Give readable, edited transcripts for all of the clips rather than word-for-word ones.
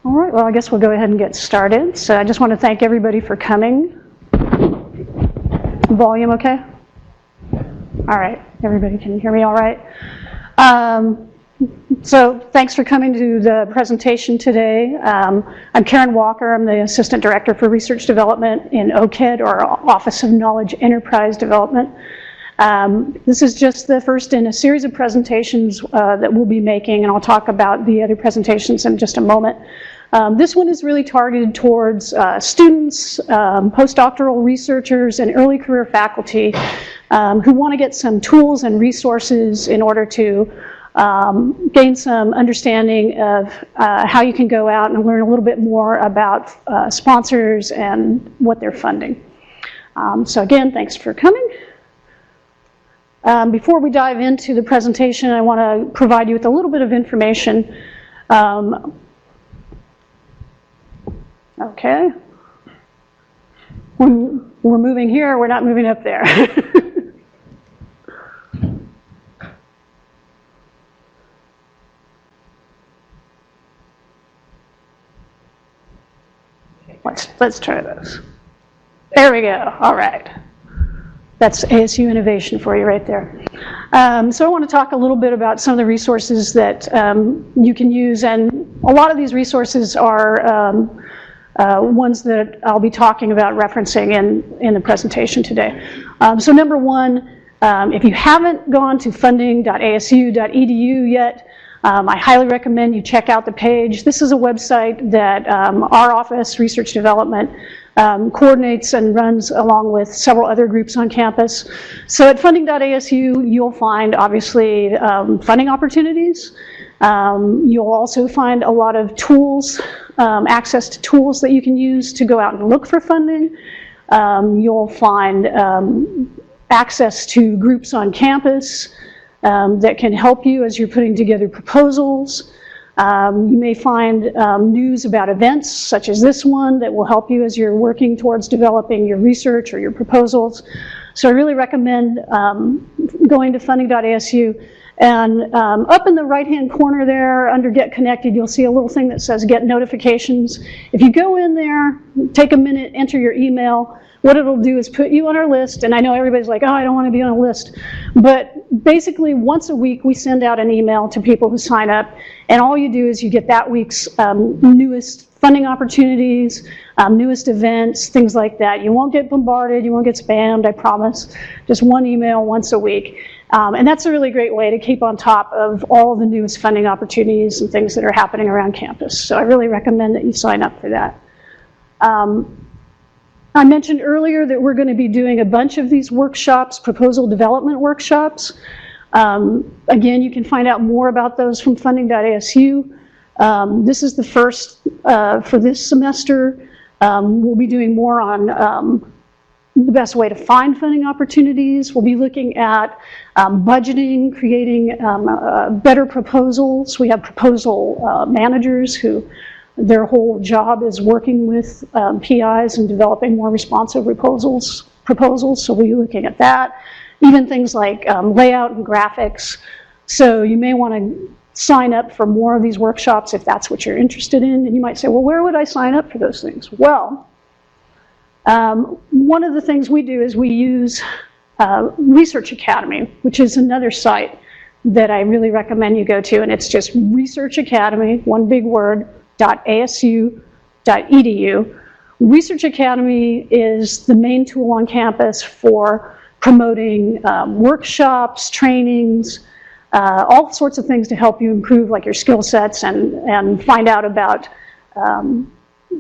All right, well, I guess we'll go ahead and get started. So I just want to thank everybody for coming. Volume okay? All right, everybody can hear me all right? So thanks for coming to the presentation today. I'm Karen Walker. I'm the Assistant Director for Research Development in OKED, or Office of Knowledge Enterprise Development. This is just the first in a series of presentations that we'll be making, and I'll talk about the other presentations in just a moment. This one is really targeted towards students, postdoctoral researchers, and early career faculty who want to get some tools and resources in order to gain some understanding of how you can go out and learn a little bit more about sponsors and what they're funding. So again, thanks for coming. Before we dive into the presentation, I want to provide you with a little bit of information. Okay. We're moving here, we're not moving up there. Let's try this. There we go. All right. That's ASU innovation for you right there. So I want to talk a little bit about some of the resources that you can use, and a lot of these resources are ones that I'll be talking about referencing in the presentation today. So number one, if you haven't gone to funding.asu.edu yet, I highly recommend you check out the page. This is a website that our office, Research Development, coordinates and runs along with several other groups on campus. So at funding.asu, you'll find, obviously, funding opportunities. You'll also find a lot of tools, access to tools that you can use to go out and look for funding. You'll find access to groups on campus that can help you as you're putting together proposals. You may find news about events such as this one that will help you as you're working towards developing your research or your proposals. So I really recommend going to funding.asu. And up in the right-hand corner there, under Get Connected, you'll see a little thing that says Get Notifications. If you go in there, take a minute, enter your email, what it'll do is put you on our list. And I know everybody's like, oh, I don't want to be on a list. But basically, once a week, we send out an email to people who sign up. And all you do is you get that week's newest funding opportunities, newest events, things like that. You won't get bombarded. You won't get spammed, I promise. Just one email once a week. And that's a really great way to keep on top of all of the newest funding opportunities and things that are happening around campus. So I really recommend that you sign up for that. I mentioned earlier that we're going to be doing a bunch of these workshops, proposal development workshops. Again, you can find out more about those from funding.asu. This is the first for this semester. We'll be doing more on the best way to find funding opportunities. We'll be looking at budgeting, creating better proposals. We have proposal managers who their whole job is working with PIs and developing more responsive proposals. So we'll be looking at that. Even things like layout and graphics. So you may want to sign up for more of these workshops if that's what you're interested in. And you might say, well, where would I sign up for those things? Well, one of the things we do is we use Research Academy, which is another site that I really recommend you go to. And it's just Research Academy, one big word, .asu.edu. Research Academy is the main tool on campus for promoting workshops, trainings, all sorts of things to help you improve like your skill sets and find out about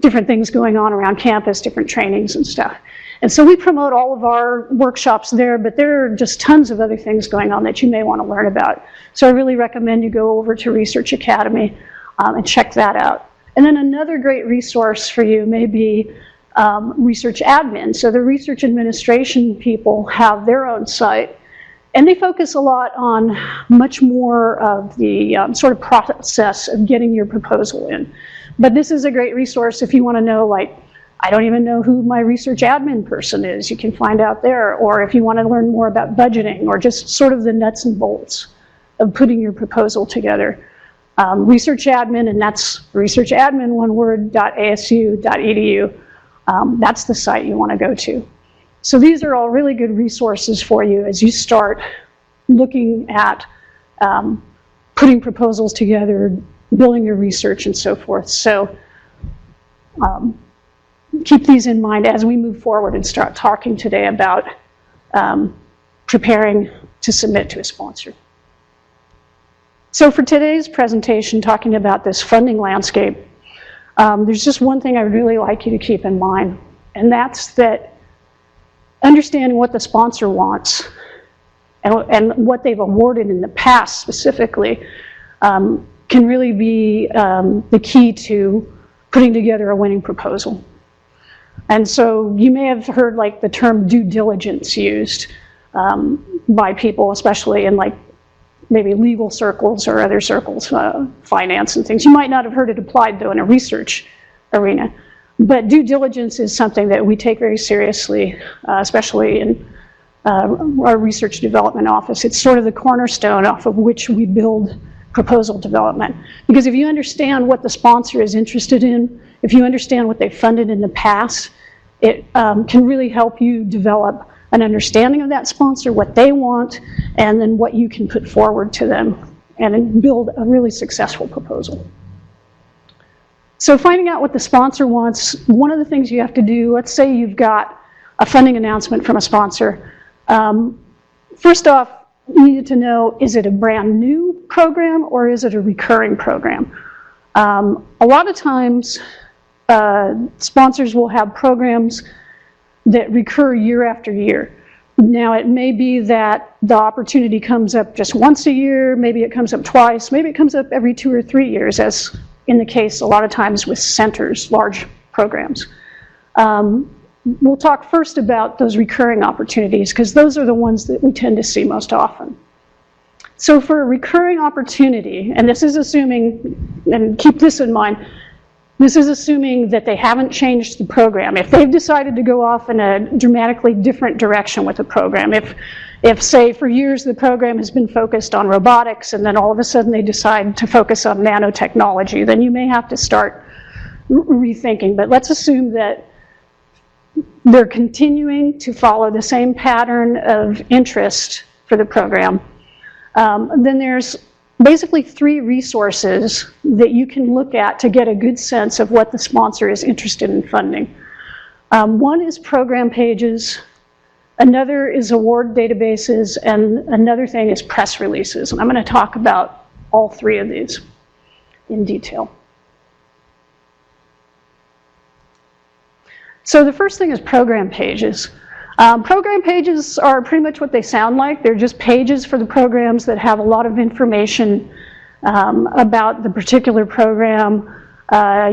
different things going on around campus, different trainings and stuff. And so we promote all of our workshops there, but there are just tons of other things going on that you may want to learn about. So I really recommend you go over to Research Academy and check that out. And then another great resource for you may be research admin. So the research administration people have their own site, and they focus a lot on much more of the sort of process of getting your proposal in. But this is a great resource if you want to know, like, I don't even know who my research admin person is. You can find out there. Or if you want to learn more about budgeting or just sort of the nuts and bolts of putting your proposal together. Research admin, and that's researchadmin, one word, .asu.edu. That's the site you want to go to. So these are all really good resources for you as you start looking at putting proposals together, building your research, and so forth. So keep these in mind as we move forward and start talking today about preparing to submit to a sponsor. So for today's presentation, talking about this funding landscape, there's just one thing I would really like you to keep in mind, and that's that understanding what the sponsor wants and what they've awarded in the past specifically can really be the key to putting together a winning proposal. And so you may have heard like the term due diligence used by people, especially in like maybe legal circles or other circles, finance and things. You might not have heard it applied though in a research arena. But due diligence is something that we take very seriously, especially in our research development office. It's sort of the cornerstone off of which we build proposal development. Because if you understand what the sponsor is interested in, if you understand what they funded in the past, it can really help you develop an understanding of that sponsor, what they want, and then what you can put forward to them and build a really successful proposal. So finding out what the sponsor wants, one of the things you have to do, let's say you've got a funding announcement from a sponsor. First off, you need to know, is it a brand new program or is it a recurring program? A lot of times, sponsors will have programs that recur year after year. Now, it may be that the opportunity comes up just once a year, maybe it comes up twice, maybe it comes up every 2 or 3 years, as in the case a lot of times with centers, large programs. We'll talk first about those recurring opportunities, because those are the ones that we tend to see most often. So for a recurring opportunity, and this is assuming, and keep this in mind, this is assuming that they haven't changed the program. If they've decided to go off in a dramatically different direction with the program, if say for years the program has been focused on robotics and then all of a sudden they decide to focus on nanotechnology, then you may have to start rethinking. But let's assume that they're continuing to follow the same pattern of interest for the program. Then there's basically 3 resources that you can look at to get a good sense of what the sponsor is interested in funding. One is program pages, another is award databases, and another thing is press releases. And I'm going to talk about all 3 of these in detail. So the first thing is program pages. Program pages are pretty much what they sound like. They're just pages for the programs that have a lot of information about the particular program.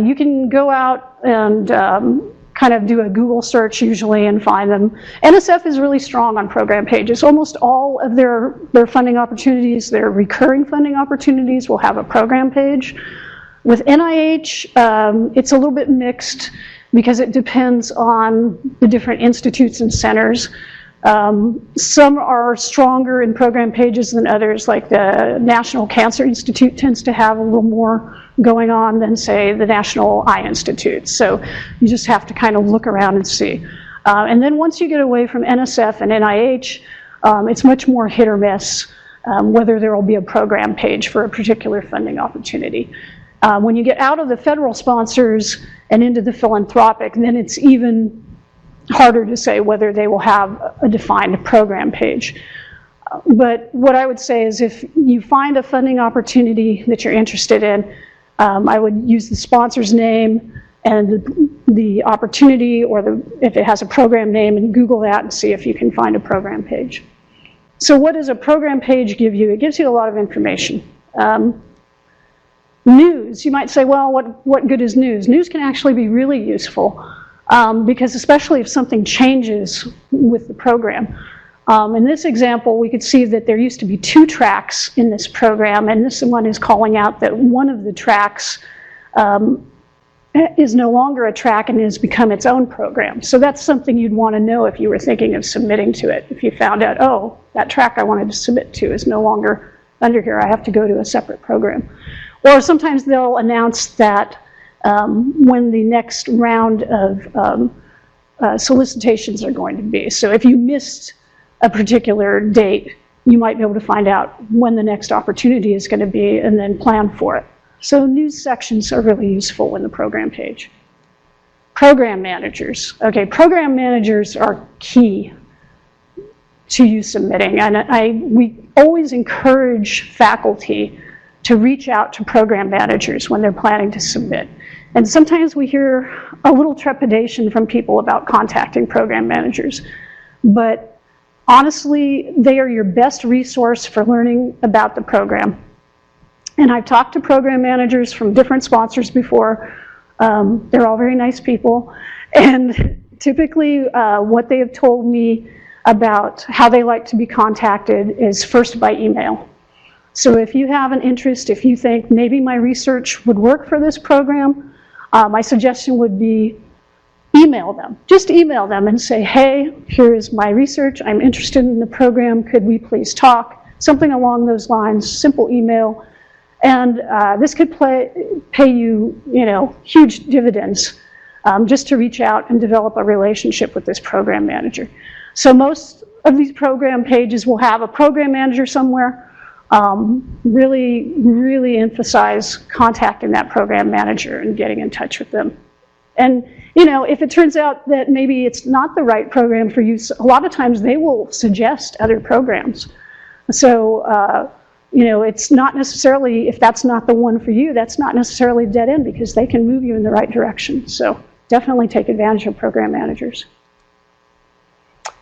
You can go out and kind of do a Google search usually and find them. NSF is really strong on program pages. Almost all of their funding opportunities, their recurring funding opportunities, will have a program page. With NIH, it's a little bit mixed, because it depends on the different institutes and centers. Some are stronger in program pages than others, like the National Cancer Institute tends to have a little more going on than, say, the National Eye Institute. So you just have to kind of look around and see. And then once you get away from NSF and NIH, it's much more hit or miss whether there will be a program page for a particular funding opportunity. When you get out of the federal sponsors and into the philanthropic, then it's even harder to say whether they will have a defined program page. But what I would say is if you find a funding opportunity that you're interested in, I would use the sponsor's name and the opportunity, or if it has a program name, and Google that and see if you can find a program page. So what does a program page give you? It gives you a lot of information. News, you might say, well, what good is news? News can actually be really useful because especially if something changes with the program. In this example, we could see that there used to be 2 tracks in this program, and this one is calling out that one of the tracks is no longer a track and has become its own program. So that's something you'd want to know if you were thinking of submitting to it. If you found out, oh, that track I wanted to submit to is no longer under here, I have to go to a separate program. Or sometimes they'll announce that when the next round of solicitations are going to be. So if you missed a particular date, you might be able to find out when the next opportunity is going to be and then plan for it. So news sections are really useful in the program page. Program managers. Okay, program managers are key to you submitting. And we always encourage faculty to reach out to program managers when they're planning to submit. And sometimes we hear a little trepidation from people about contacting program managers. But honestly, they are your best resource for learning about the program. And I've talked to program managers from different sponsors before. They're all very nice people. And typically what they have told me about how they like to be contacted is first by email. So if you have an interest, if you think maybe my research would work for this program, my suggestion would be email them. Just email them and say, hey, here is my research. I'm interested in the program. Could we please talk? Something along those lines, simple email. And this could pay you, huge dividends just to reach out and develop a relationship with this program manager. So most of these program pages will have a program manager somewhere. Really, really emphasize contacting that program manager and getting in touch with them. And, if it turns out that maybe it's not the right program for you, a lot of times they will suggest other programs. So, it's not necessarily, if that's not the one for you, that's not necessarily dead end because they can move you in the right direction. So definitely take advantage of program managers.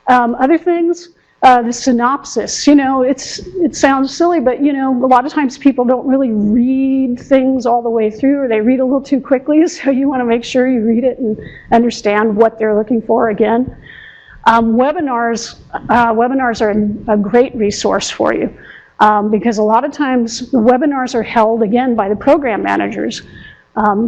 Other things, the synopsis, it sounds silly, but a lot of times people don't really read things all the way through, or they read a little too quickly, so you want to make sure you read it and understand what they're looking for again. Webinars are a great resource for you because a lot of times the webinars are held, again, by the program managers.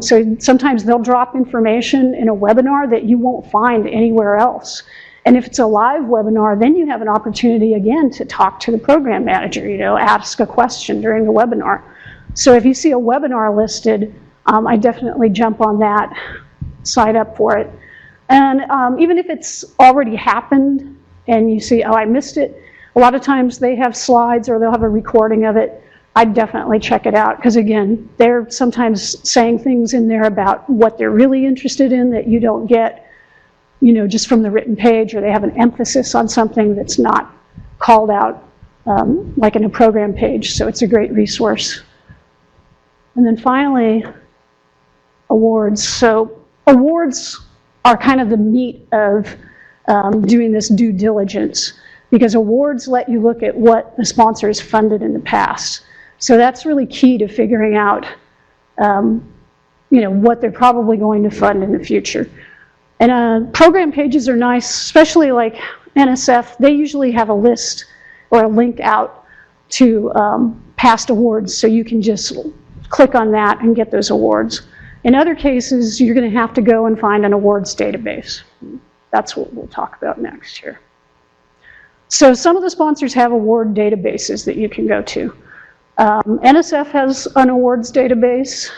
So sometimes they'll drop information in a webinar that you won't find anywhere else. And if it's a live webinar, then you have an opportunity, again, to talk to the program manager, ask a question during the webinar. So if you see a webinar listed, I definitely jump on that, sign up for it. And even if it's already happened and you see, oh, I missed it, a lot of times they have slides or they'll have a recording of it. I'd definitely check it out because, again, they're sometimes saying things in there about what they're really interested in that you don't get just from the written page, or they have an emphasis on something that's not called out like in a program page. So it's a great resource. And then finally, awards. So awards are kind of the meat of doing this due diligence because awards let you look at what the sponsor has funded in the past. So that's really key to figuring out what they're probably going to fund in the future. And program pages are nice, especially like NSF. They usually have a list or a link out to past awards, so you can just click on that and get those awards. In other cases, you're going to have to go and find an awards database. That's what we'll talk about next here. So some of the sponsors have award databases that you can go to. NSF has an awards database.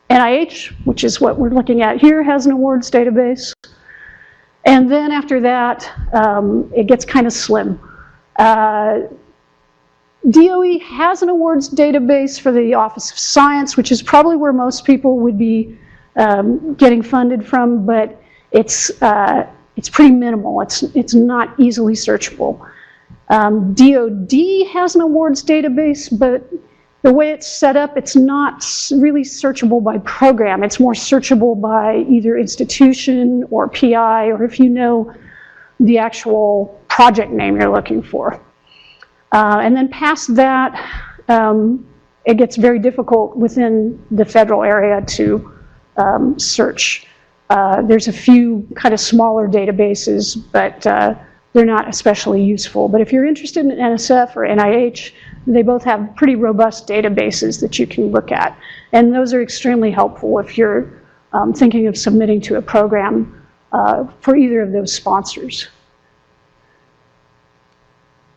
NIH, which is what we're looking at here, has an awards database. And then after that, it gets kind of slim. DOE has an awards database for the Office of Science, which is probably where most people would be getting funded from, but it's pretty minimal. It's not easily searchable. DOD has an awards database, but the way it's set up, it's not really searchable by program. It's more searchable by either institution or PI, or if you know the actual project name you're looking for. And then past that, it gets very difficult within the federal area to search. There's a few kind of smaller databases, but they're not especially useful. But if you're interested in NSF or NIH, they both have pretty robust databases that you can look at. And those are extremely helpful if you're thinking of submitting to a program for either of those sponsors.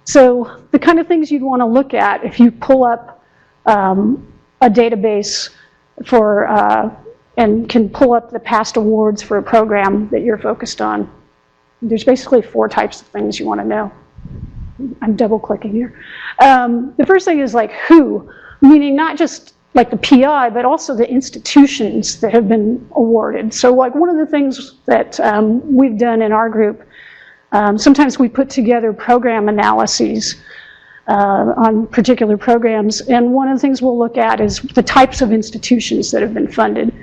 So the kind of things you'd want to look at if you pull up a database for, and can pull up the past awards for a program that you're focused on. There's basically 4 types of things you want to know. I'm double clicking here. The first thing is like who, meaning not just like the PI, but also the institutions that have been awarded. So like one of the things that we've done in our group, sometimes we put together program analyses on particular programs, and one of the things we'll look at is the types of institutions that have been funded.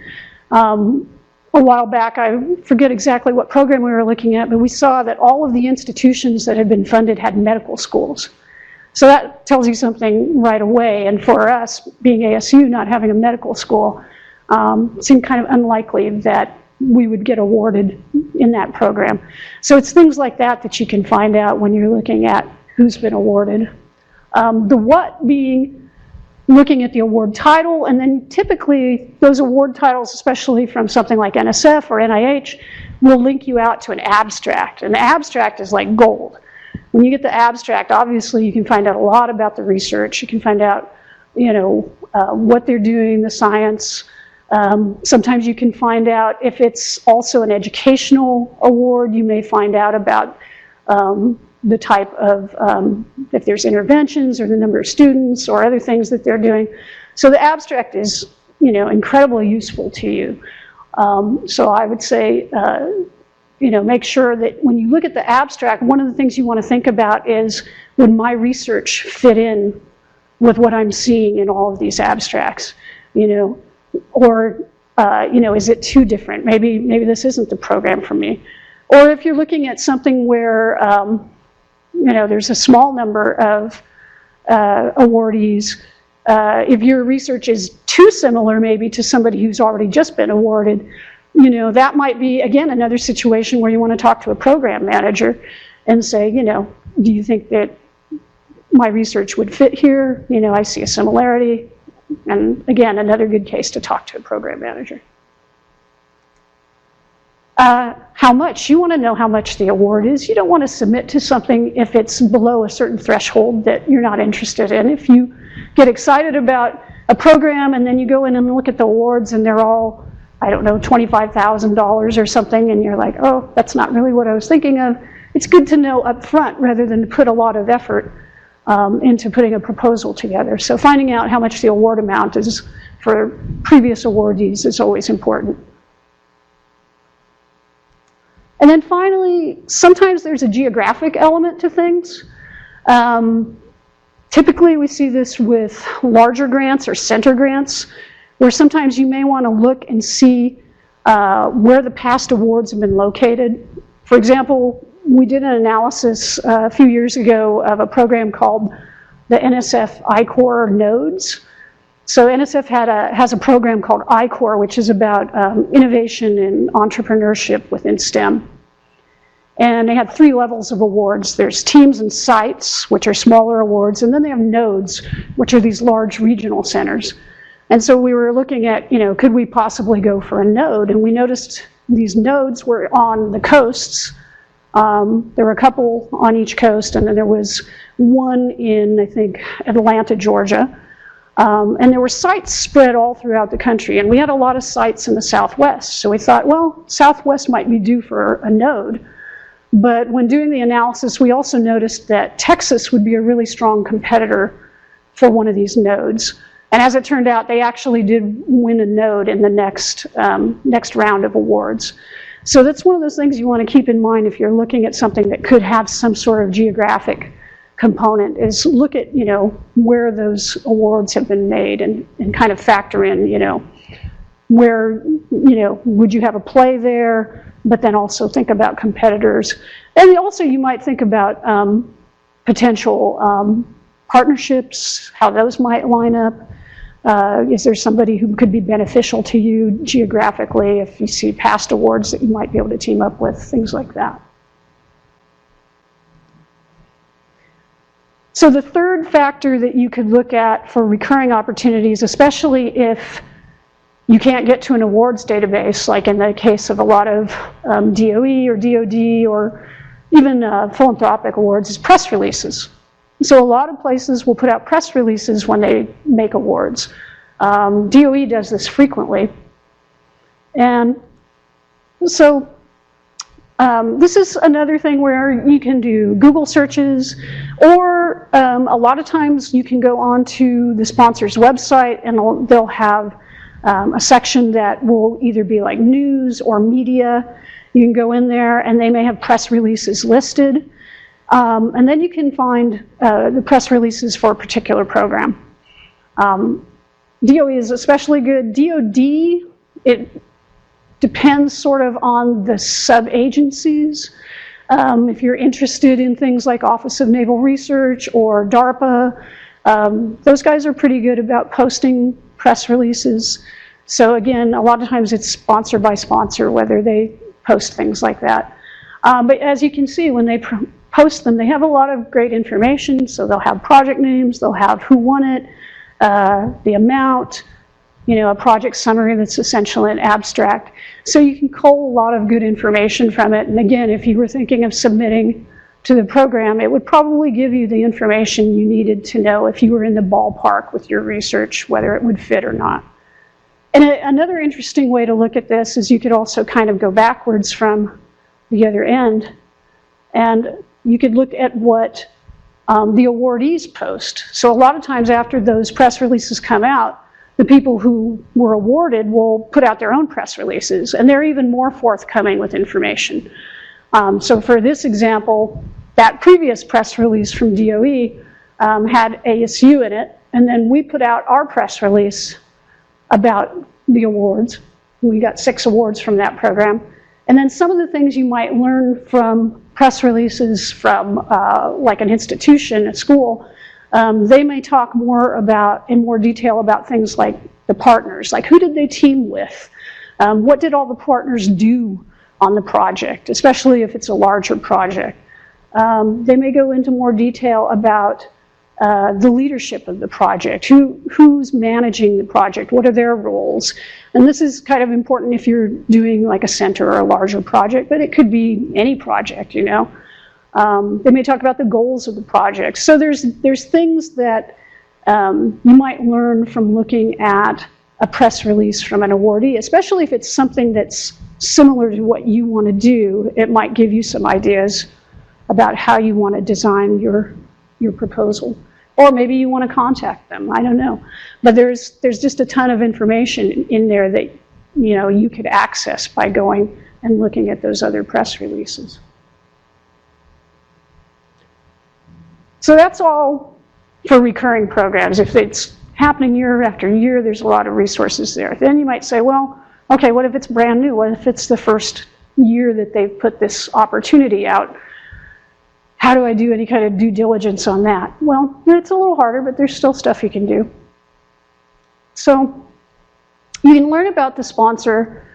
A while back, I forget exactly what program we were looking at, but we saw that all of the institutions that had been funded had medical schools. So that tells you something right away, and for us, being ASU, not having a medical school, seemed kind of unlikely that we would get awarded in that program. So it's things like that that you can find out when you're looking at who's been awarded. The what being looking at the award title, and then typically those award titles, especially from something like NSF or NIH, will link you out to an abstract. And the abstract is like gold. When you get the abstract, obviously you can find out a lot about the research. You can find out, you know, what they're doing, the science. Sometimes you can find out if it's also an educational award. You may find out about the type of, if there's interventions or the number of students or other things that they're doing. So the abstract is, you know, incredibly useful to you. So I would say, you know, make sure that when you look at the abstract, one of the things you want to think about is, would my research fit in with what I'm seeing in all of these abstracts, you know, or, you know, is it too different? Maybe this isn't the program for me. Or if you're looking at something where, you know, there's a small number of awardees, if your research is too similar maybe to somebody who's already just been awarded, you know, that might be, again, another situation where you want to talk to a program manager and say, you know, do you think that my research would fit here? You know, I see a similarity. And again, another good case to talk to a program manager. How much? You want to know how much the award is. You don't want to submit to something if it's below a certain threshold that you're not interested in. If you get excited about a program and then you go in and look at the awards and they're all, I don't know, $25,000 or something, and you're like, oh, that's not really what I was thinking of. It's good to know up front rather than to put a lot of effort into putting a proposal together. So finding out how much the award amount is for previous awardees is always important. And then finally, sometimes there's a geographic element to things. Typically, we see this with larger grants or center grants, where sometimes you may want to look and see where the past awards have been located. For example, we did an analysis a few years ago of a program called the NSF I-Corps Nodes. So NSF has a program called I-Corps, which is about innovation and entrepreneurship within STEM. And they had 3 levels of awards. There's teams and sites, which are smaller awards, and then they have nodes, which are these large regional centers. And so we were looking at, you know, could we possibly go for a node? And we noticed these nodes were on the coasts. There were a couple on each coast, and then there was one in, I think, Atlanta, Georgia. And there were sites spread all throughout the country, and we had a lot of sites in the Southwest. So we thought, well, Southwest might be due for a node. But when doing the analysis, we also noticed that Texas would be a really strong competitor for one of these nodes. And as it turned out, they actually did win a node in the next round of awards. So that's one of those things you want to keep in mind if you're looking at something that could have some sort of geographic component, is look at, you know, where those awards have been made and kind of factor in, you know, where, you know, would you have a play there, but then also think about competitors. And also you might think about potential partnerships, how those might line up. Is there somebody who could be beneficial to you geographically if you see past awards that you might be able to team up with, things like that. So the third factor that you could look at for recurring opportunities, especially if you can't get to an awards database, like in the case of a lot of DOE or DOD or even philanthropic awards, is press releases. So a lot of places will put out press releases when they make awards. DOE does this frequently. And so this is another thing where you can do Google searches, or a lot of times you can go onto the sponsor's website and they'll have a section that will either be like news or media. You can go in there and they may have press releases listed. And then you can find the press releases for a particular program. DOE is especially good. DOD, it depends sort of on the sub-agencies. If you're interested in things like Office of Naval Research or DARPA, those guys are pretty good about posting press releases. So again, a lot of times it's sponsor by sponsor, whether they post things like that. But as you can see, when they post them, they have a lot of great information. So they'll have project names, they'll have who won it, the amount, a project summary that's essentially an abstract. So you can cull a lot of good information from it. And again, if you were thinking of submitting to the program, it would probably give you the information you needed to know if you were in the ballpark with your research, whether it would fit or not. And another interesting way to look at this is you could also kind of go backwards from the other end, and you could look at what the awardees post. So a lot of times after those press releases come out, the people who were awarded will put out their own press releases, and they're even more forthcoming with information. So for this example, that previous press release from DOE had ASU in it, and then we put out our press release about the awards. We got 6 awards from that program. And then some of the things you might learn from press releases from like an institution, a school, they may talk more about, in more detail about things like the partners, like who did they team with? What did all the partners do on the project, especially if it's a larger project? They may go into more detail about the leadership of the project, who's managing the project, what are their roles. And this is kind of important if you're doing like a center or a larger project, but it could be any project, They may talk about the goals of the project. So there's things that you might learn from looking at a press release from an awardee, especially if it's something that's similar to what you want to do. It might give you some ideas about how you want to design your proposal. Or maybe you want to contact them, I don't know. But there's just a ton of information in there that you could access by going and looking at those other press releases. So that's all for recurring programs. If it's happening year after year, there's a lot of resources there. Then you might say, well, okay, what if it's brand new? What if it's the first year that they've put this opportunity out? How do I do any kind of due diligence on that? Well, it's a little harder, but there's still stuff you can do. So you can learn about the sponsor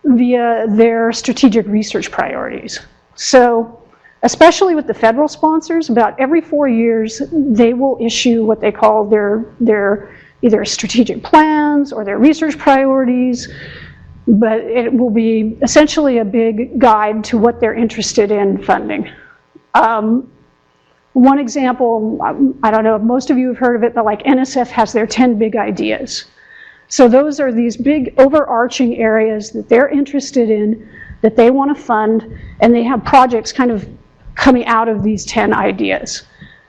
via their strategic research priorities. So especially with the federal sponsors, about every 4 years, they will issue what they call their either strategic plans or their research priorities, but it will be essentially a big guide to what they're interested in funding. One example, I don't know if most of you have heard of it, but like NSF has their 10 big ideas. So those are these big overarching areas that they're interested in, that they want to fund, and they have projects kind of coming out of these 10 ideas.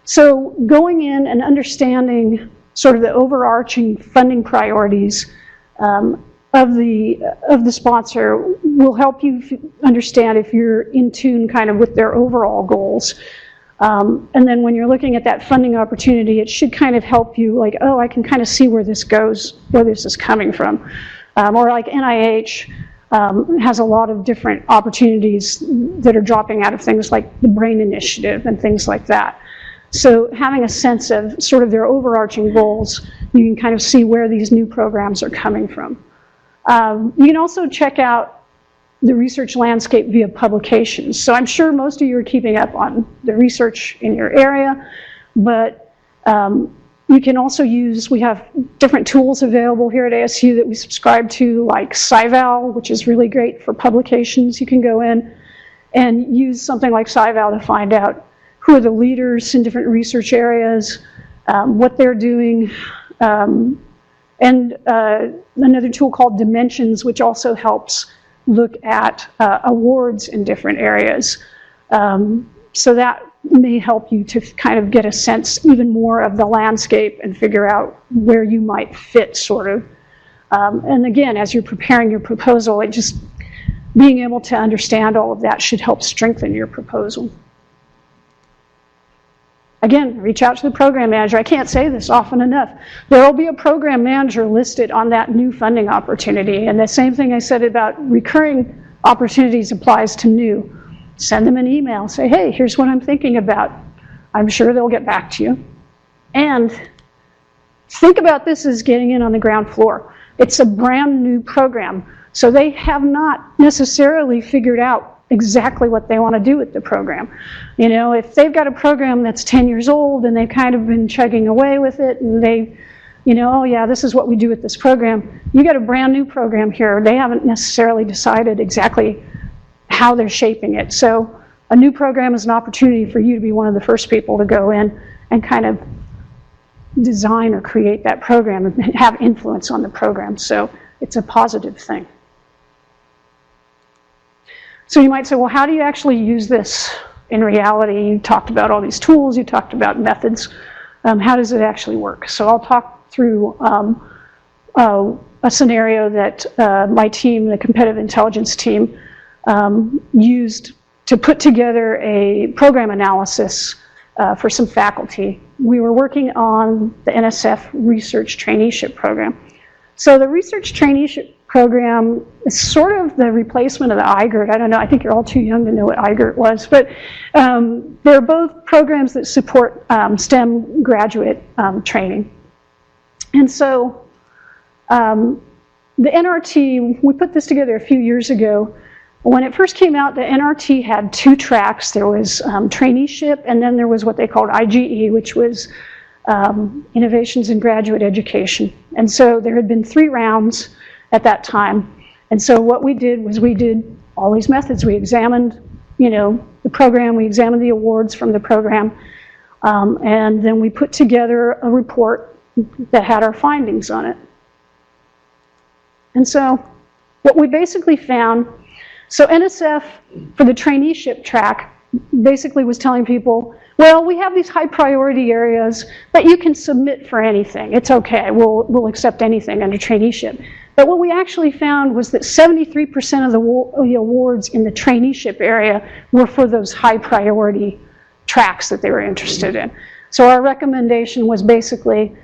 So going in and understanding sort of the overarching funding priorities of the sponsor will help you understand if you're in tune kind of with their overall goals. And then when you're looking at that funding opportunity, it should kind of help you like, oh, I can kind of see where this goes, where this is coming from. Or like NIH has a lot of different opportunities that are dropping out of things like the BRAIN Initiative and things like that. So having a sense of sort of their overarching goals, you can kind of see where these new programs are coming from. You can also check out the research landscape via publications. So I'm sure most of you are keeping up on the research in your area, but you can also use, we have different tools available here at ASU that we subscribe to, like SciVal, which is really great for publications. You can go in and use something like SciVal to find out who are the leaders in different research areas, what they're doing, And another tool called Dimensions, which also helps look at awards in different areas. So that may help you to kind of get a sense even more of the landscape and figure out where you might fit, sort of. And again, as you're preparing your proposal, just being able to understand all of that should help strengthen your proposal. Again, reach out to the program manager. I can't say this often enough. There will be a program manager listed on that new funding opportunity. And the same thing I said about recurring opportunities applies to new. Send them an email. Say, hey, here's what I'm thinking about. I'm sure they'll get back to you. And think about this as getting in on the ground floor. It's a brand new program. So they have not necessarily figured out exactly what they want to do with the program. You know, if they've got a program that's 10 years old and they've kind of been chugging away with it and they, you know, oh yeah, this is what we do with this program. You got a brand new program here. They haven't necessarily decided exactly how they're shaping it. So a new program is an opportunity for you to be one of the first people to go in and kind of design or create that program and have influence on the program. So it's a positive thing. So you might say, well, how do you actually use this in reality? You talked about all these tools, you talked about methods. How does it actually work? So I'll talk through a scenario that my team, the competitive intelligence team, used to put together a program analysis for some faculty. We were working on the NSF Research Traineeship Program. So the Research Traineeship Program is sort of the replacement of the IGERT. I don't know, I think you're all too young to know what IGERT was, but they're both programs that support STEM graduate training. And so the NRT, we put this together a few years ago. When it first came out, the NRT had two tracks. There was traineeship, and then there was what they called IGE, which was Innovations in Graduate Education. And so there had been 3 rounds at that time. And so what we did was we did all these methods. We examined, you know, the program, we examined the awards from the program, and then we put together a report that had our findings on it. And so what we basically found, so NSF for the traineeship track basically was telling people, well, we have these high priority areas, but you can submit for anything. It's okay, we'll accept anything under traineeship. But what we actually found was that 73% of the awards in the traineeship area were for those high priority tracks that they were interested in. So our recommendation was basically,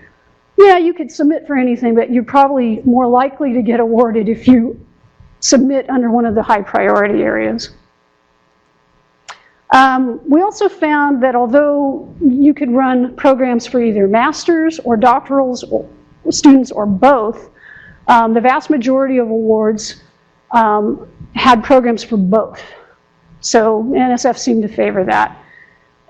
yeah, you could submit for anything, but you're probably more likely to get awarded if you submit under one of the high priority areas. We also found that although you could run programs for either master's or doctoral students or both, the vast majority of awards had programs for both. So NSF seemed to favor that.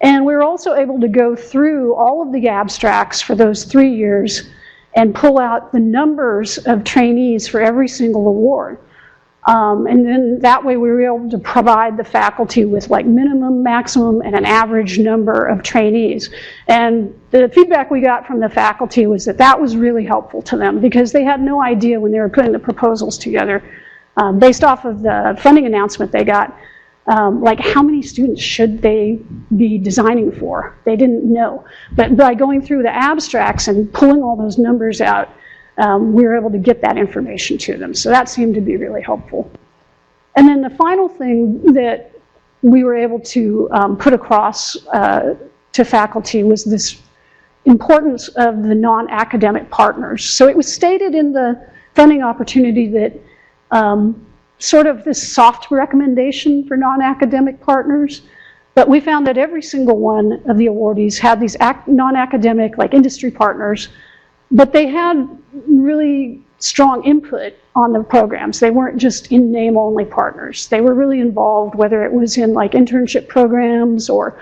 And we were also able to go through all of the abstracts for those 3 years and pull out the numbers of trainees for every single award. And then that way we were able to provide the faculty with like minimum, maximum, and an average number of trainees. And the feedback we got from the faculty was that that was really helpful to them because they had no idea when they were putting the proposals together, based off of the funding announcement they got, like how many students should they be designing for? They didn't know. But by going through the abstracts and pulling all those numbers out, we were able to get that information to them. So that seemed to be really helpful. And then the final thing that we were able to put across to faculty was this importance of the non-academic partners. So it was stated in the funding opportunity that sort of this soft recommendation for non-academic partners, but we found that every single one of the awardees had these non-academic, like industry partners, but they had really strong input on the programs. They weren't just in name only partners. They were really involved, whether it was in like internship programs or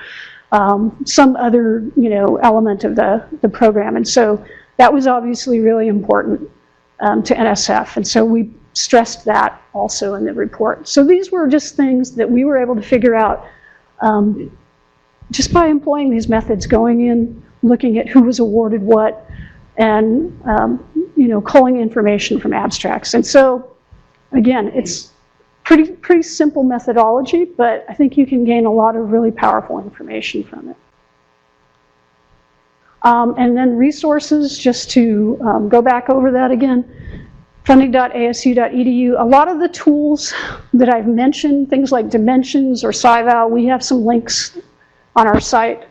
some other, you know, element of the program. And so that was obviously really important to NSF. And so we stressed that also in the report. So these were just things that we were able to figure out just by employing these methods, going in, looking at who was awarded what, and culling information from abstracts. And so, again, it's pretty simple methodology, but I think you can gain a lot of really powerful information from it. And then resources, just to go back over that again, funding.asu.edu. A lot of the tools that I've mentioned, things like Dimensions or SciVal, we have some links on our site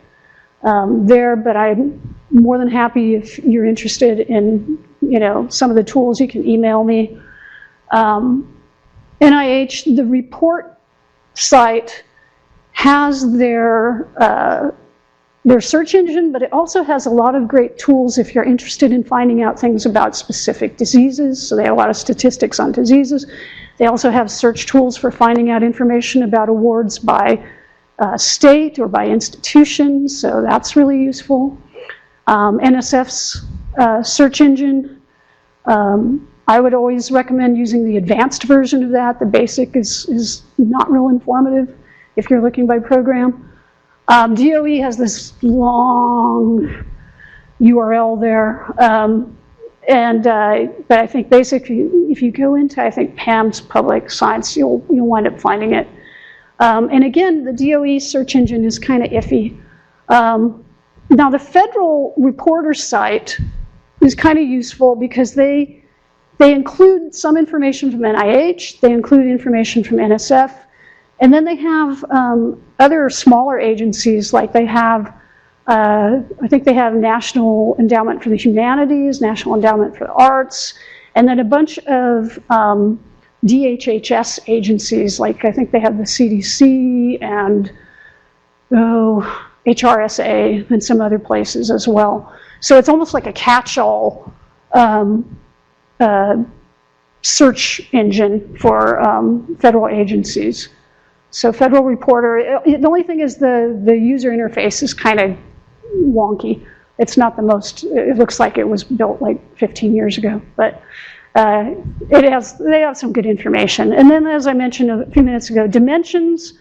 there, but I'm more than happy if you're interested in some of the tools, you can email me. NIH, the report site has their search engine, but it also has a lot of great tools if you're interested in finding out things about specific diseases. So they have a lot of statistics on diseases. They also have search tools for finding out information about awards by state or by institution, so that's really useful. NSF's search engine, I would always recommend using the advanced version of that. The basic is not real informative if you're looking by program. DOE has this long URL there, but I think basically if you go into, I think, PAM's public science, you'll wind up finding it. And again, the DOE search engine is kind of iffy. Now the federal reporter site is kind of useful because they include some information from NIH, they include information from NSF, and then they have other smaller agencies, like they have, I think they have National Endowment for the Humanities, National Endowment for the Arts, and then a bunch of DHHS agencies, like I think they have the CDC and HRSA and some other places as well. So it's almost like a catch-all search engine for federal agencies. So Federal Reporter, the only thing is the user interface is kind of wonky. It's not the most, it looks like it was built like 15 years ago, but they have some good information. And then, as I mentioned a few minutes ago, Dimensions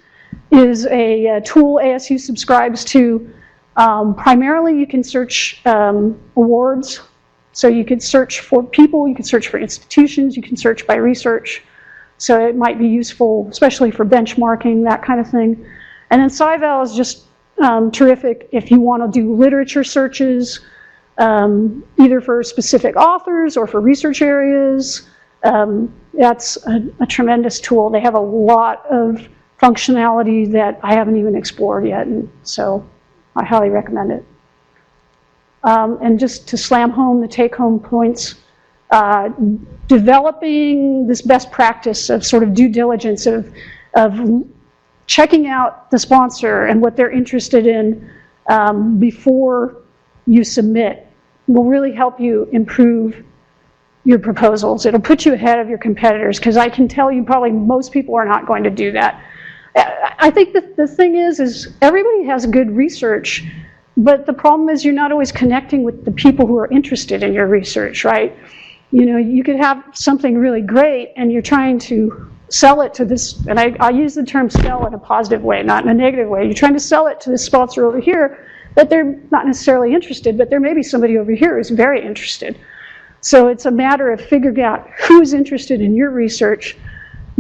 is a tool ASU subscribes to. Primarily, you can search awards. So you could search for people, you can search for institutions, you can search by research. So it might be useful, especially for benchmarking, that kind of thing. And then SciVal is just terrific if you want to do literature searches, either for specific authors or for research areas. That's a tremendous tool. They have a lot of functionality that I haven't even explored yet, and so I highly recommend it. And just to slam home the take-home points, developing this best practice of sort of due diligence of checking out the sponsor and what they're interested in before you submit will really help you improve your proposals. It'll put you ahead of your competitors, because I can tell you probably most people are not going to do that. I think that the thing is everybody has good research, but the problem is you're not always connecting with the people who are interested in your research, right? You could have something really great and you're trying to sell it to this, and I use the term sell in a positive way, not in a negative way. You're trying to sell it to this sponsor over here that they're not necessarily interested, but there may be somebody over here who's very interested. So it's a matter of figuring out who's interested in your research,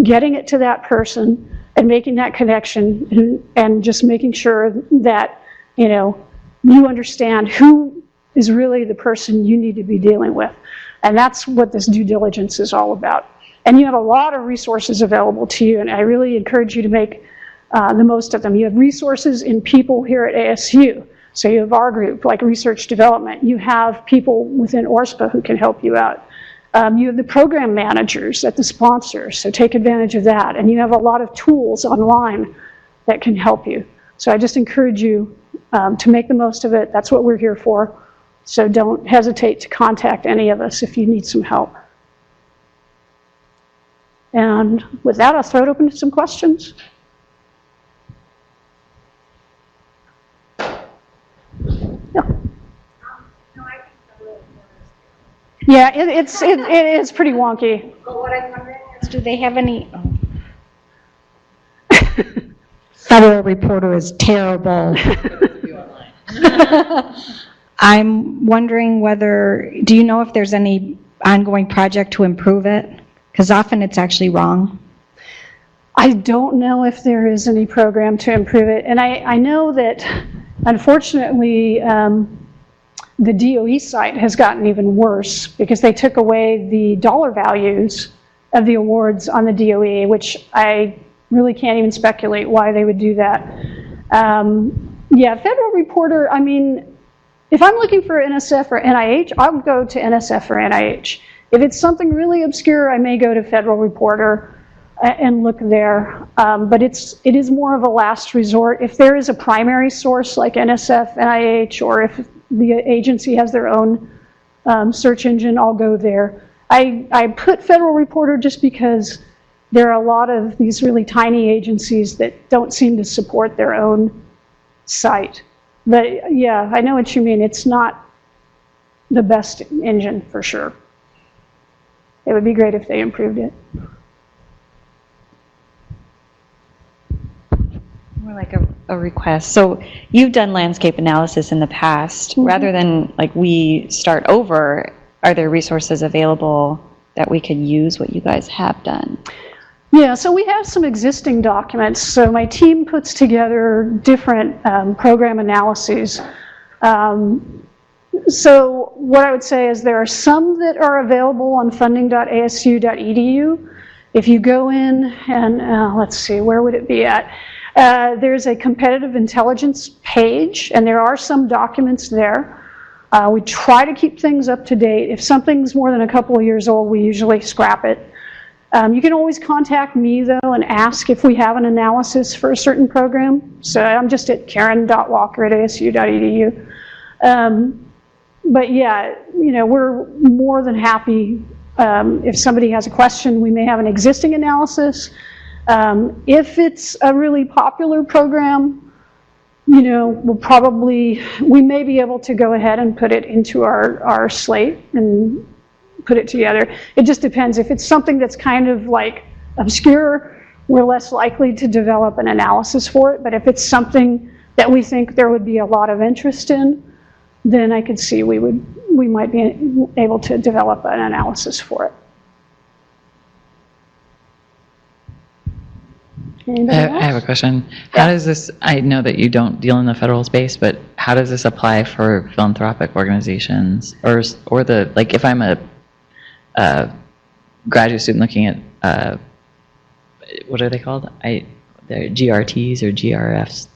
getting it to that person, and making that connection, and just making sure that you understand who is really the person you need to be dealing with. And that's what this due diligence is all about. And you have a lot of resources available to you, and I really encourage you to make the most of them. You have resources in people here at ASU. So you have our group, like research development. You have people within ORSPA who can help you out. You have the program managers at the sponsors, so take advantage of that. And you have a lot of tools online that can help you. So I just encourage you to make the most of it. That's what we're here for. So don't hesitate to contact any of us if you need some help. And with that, I'll throw it open to some questions. Yeah, it is pretty wonky. But what I'm wondering is, do they have any? Federal Reporter is terrible. I'm wondering whether, do you know if there's any ongoing project to improve it? Because often it's actually wrong. I don't know if there is any program to improve it. And I know that, unfortunately, the DOE site has gotten even worse because they took away the dollar values of the awards on the DOE, which I really can't even speculate why they would do that. Yeah, Federal Reporter, I mean, if I'm looking for NSF or NIH, I'll go to NSF or NIH. If it's something really obscure, I may go to Federal Reporter and look there. But it is more of a last resort. If there is a primary source like NSF, NIH, or if the agency has their own search engine, I'll go there. I put Federal Reporter just because there are a lot of these really tiny agencies that don't seem to support their own site. But yeah, I know what you mean. It's not the best engine for sure. It would be great if they improved it. More like a request. So you've done landscape analysis in the past. Mm-hmm. Rather than like we start over, are there resources available that we could use what you guys have done? Yeah, so we have some existing documents. So my team puts together different program analyses. So what I would say is there are some that are available on funding.asu.edu. If you go in and, let's see, where would it be at? There's a competitive intelligence page, and there are some documents there. We try to keep things up to date. If something's more than a couple of years old, we usually scrap it. You can always contact me, though, and ask if we have an analysis for a certain program. So I'm just at karen.walker@asu.edu. But yeah, you know, we're more than happy if somebody has a question. We may have an existing analysis. If it's a really popular program, you know, we may be able to go ahead and put it into our slate and put it together. It just depends. If it's something that's kind of like obscure, we're less likely to develop an analysis for it. But if it's something that we think there would be a lot of interest in, then I could see we might be able to develop an analysis for it. I have a question. How does this, I know that you don't deal in the federal space, but how does this apply for philanthropic organizations? Or the, like if I'm a graduate student looking at, what are they called? They're GRTs or GRPs.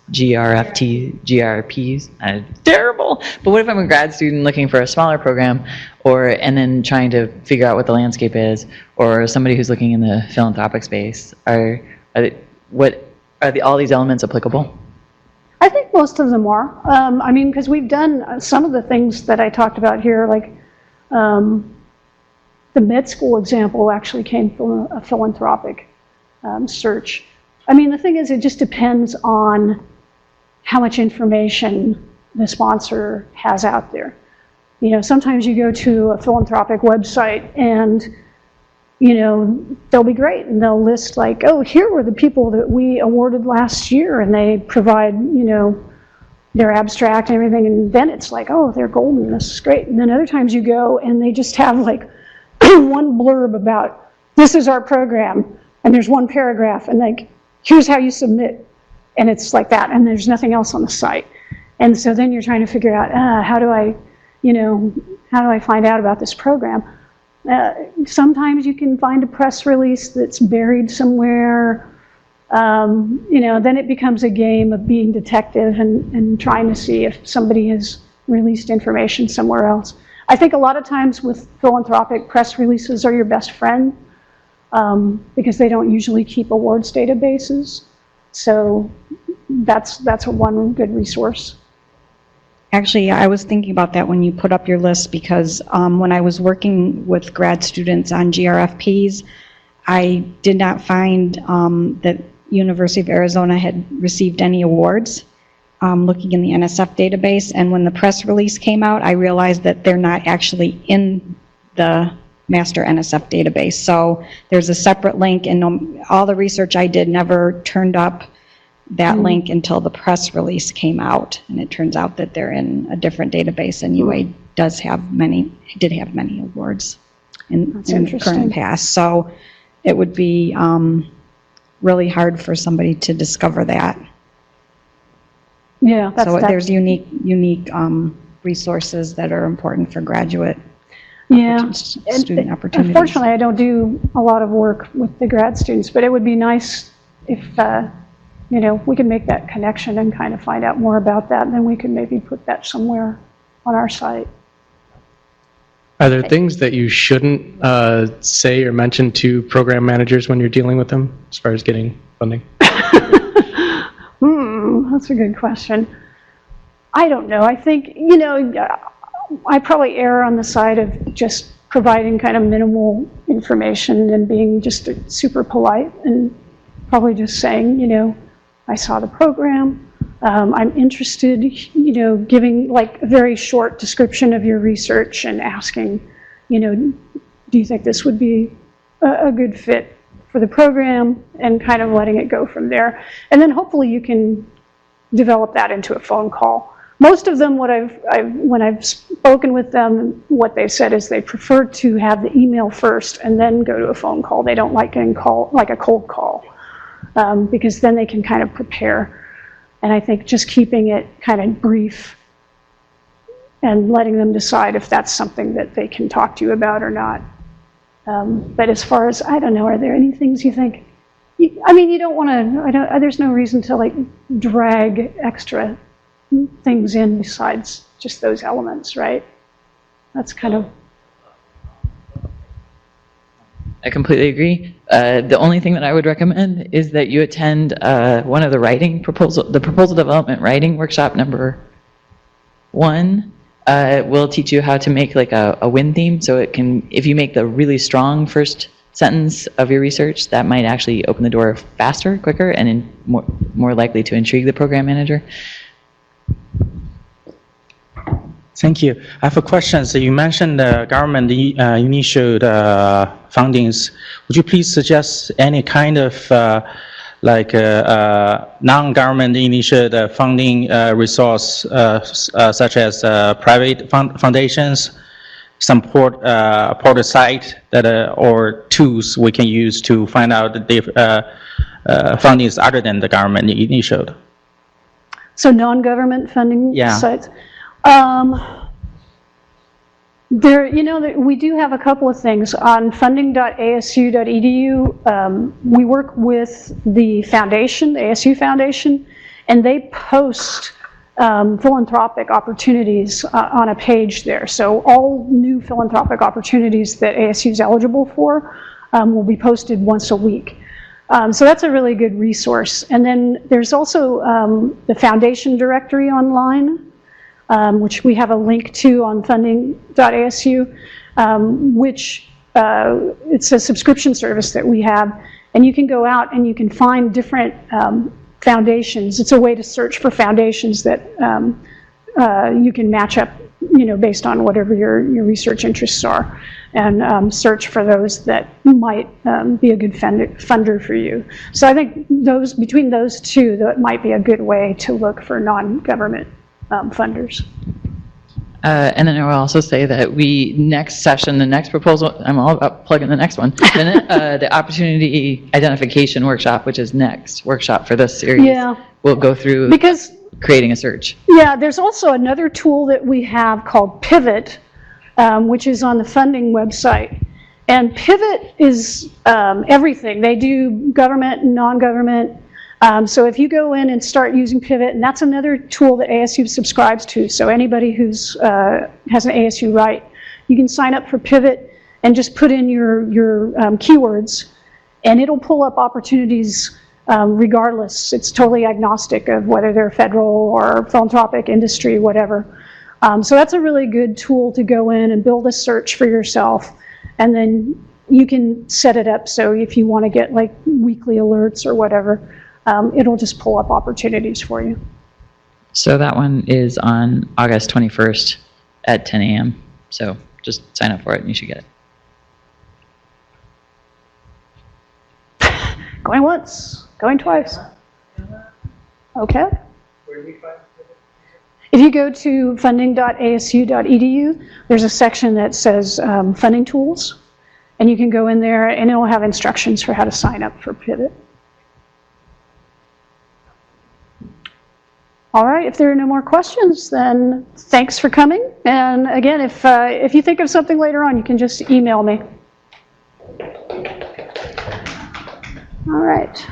Terrible. But what if I'm a grad student looking for a smaller program, and then trying to figure out what the landscape is, or somebody who's looking in the philanthropic space? Are all these elements applicable? I think most of them are. I mean, because we've done some of the things that I talked about here, like the med school example actually came from a philanthropic search. I mean, the thing is, it just depends on how much information the sponsor has out there. You know, sometimes you go to a philanthropic website and, you know, they'll be great and they'll list like, oh, here were the people that we awarded last year, and they provide, you know, their abstract and everything, and then it's like, oh, they're golden, this is great. And then other times you go and they just have like one blurb about, this is our program, and there's one paragraph, and like, here's how you submit, and it's like that, and there's nothing else on the site. And so then you're trying to figure out, how do I find out about this program? Sometimes you can find a press release that's buried somewhere. You know, then it becomes a game of being detective and trying to see if somebody has released information somewhere else. I think a lot of times with philanthropic, press releases are your best friend because they don't usually keep awards databases. So that's one good resource. Actually, I was thinking about that when you put up your list, because when I was working with grad students on GRFPs, I did not find that University of Arizona had received any awards looking in the NSF database. And when the press release came out, I realized that they're not actually in the master NSF database. So there's a separate link, and all the research I did never turned up that link until the press release came out, and it turns out that they're in a different database, and UA did have many awards. in That's in interesting. current past. So it would be really hard for somebody to discover that. Yeah, So there's unique resources that are important for graduate yeah. student opportunities. Unfortunately, I don't do a lot of work with the grad students, but it would be nice if, we could make that connection and kind of find out more about that, and then we could maybe put that somewhere on our site. Are there things that you shouldn't say or mention to program managers when you're dealing with them as far as getting funding? That's a good question. I don't know. I think, I probably err on the side of just providing kind of minimal information and being just super polite and probably just saying, I saw the program. I'm interested, giving like a very short description of your research and asking, do you think this would be a good fit for the program, and kind of letting it go from there. And then hopefully you can develop that into a phone call. Most of them, when I've spoken with them, what they've said is they prefer to have the email first and then go to a phone call. They don't like getting like a cold call, because then they can kind of prepare. And I think just keeping it kind of brief and letting them decide if that's something that they can talk to you about or not. But as far as, I don't know, are there any things you think, you don't want to, there's no reason to like drag extra things in besides just those elements, right? That's kind of... I completely agree. The only thing that I would recommend is that you attend one of the proposal development writing workshop number 1. Will teach you how to make like a win theme, so it can, if you make the really strong first sentence of your research, that might actually open the door faster, quicker, and more likely to intrigue the program manager. Thank you. I have a question. So you mentioned government initiated fundings. Would you please suggest any kind of non-government initiated funding resource, such as private foundations, some portal site that or tools we can use to find out the fundings other than the government initiated? So non-government funding Yeah. sites. We do have a couple of things on funding.asu.edu. We work with the foundation, the ASU Foundation, and they post philanthropic opportunities on a page there. So all new philanthropic opportunities that ASU is eligible for will be posted once a week. So that's a really good resource. And then there's also the foundation directory online, which we have a link to on funding.asu, which it's a subscription service that we have. And you can go out and you can find different foundations. It's a way to search for foundations that you can match up, based on whatever your research interests are, and search for those that might be a good funder for you. So I think between those two, that might be a good way to look for non-government funders. And then I will also say that next session, the next proposal, I'm all about plugging the next one, the opportunity identification workshop, which is next workshop for this series, Yeah. we'll go through Because creating a search. Yeah, there's also another tool that we have called Pivot, which is on the funding website. And Pivot is everything. They do government and non-government. So if you go in and start using Pivot, and that's another tool that ASU subscribes to. So anybody who's has an ASU Write, you can sign up for Pivot and just put in your keywords, and it'll pull up opportunities regardless. It's totally agnostic of whether they're federal or philanthropic, industry, whatever. So that's a really good tool to go in and build a search for yourself, and then you can set it up so if you want to get like weekly alerts or whatever, it'll just pull up opportunities for you. So that one is on August 21st at 10 a.m. So just sign up for it and you should get it. Going once, going twice. Okay. If you go to funding.asu.edu, there's a section that says funding tools, And you can go in there and it'll have instructions for how to sign up for Pivot. All right, if there are no more questions, then thanks for coming. And again, if you think of something later on, you can just email me. All right.